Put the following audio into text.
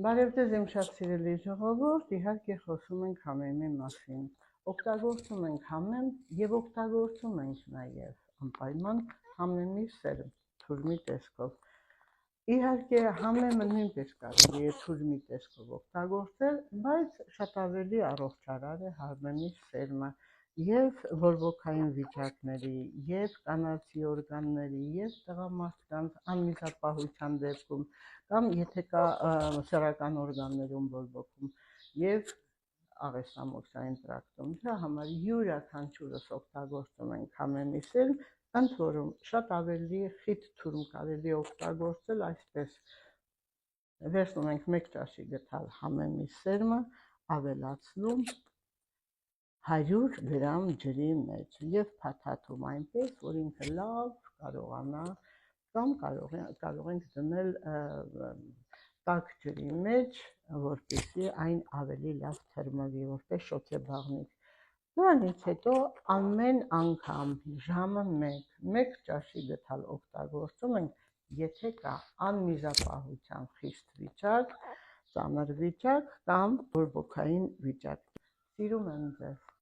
Բարև ձեզ իմ շատ սիրելի ժողովուրդ, իհարկե խոսում ենք համեմի մասին։ Օգտագործում ենք համեմ եւ օգտագործում ենք նաեւ անպայման համեմի սերմ թուրմի տեսքով։ Իհարկե համեմը նույնպես կարելի է թուրմի տեսքով օգտագործել, բայց շատ ավելի առողջարար է համեմի սերմը եւ բորբոքային վիճակների, եւ կանացի օրգանների, եւ տղամարդկանց անմիջապահության դեպքում կամ եթե կա սեռական օրգաններում բորբոքում եւ աղեստամոքսային տրակտում, դրա համար յուրաքանչյուրս օգտագործում ենք համեմի սերմ, ընդ որում շատ ավելի խիտ թուրմ կարելի է օգտագործել այսպես. վերցնում ենք 1 ճաշի գթալ համեմի սերմը, ավելացնում 100 գրամ ջրի մեջ եւ փաթաթում այնպես, որ ինքը լավ կարողանա կամ կարող ենք դնել տաք ջրի մեջ, որպեսզի այն ավելի լավ թրմվի, որպես շոգեբաղնիք։ Դրանից հետո ամեն անգամ ժամը 1 ճաշի գթալ օգտագործում ենք, եթե կա անմիջապահության խիստ վիճակ, ծանր վիճակ կամ բորբոքային վիճակ։ Սիրում եմ ձեզ։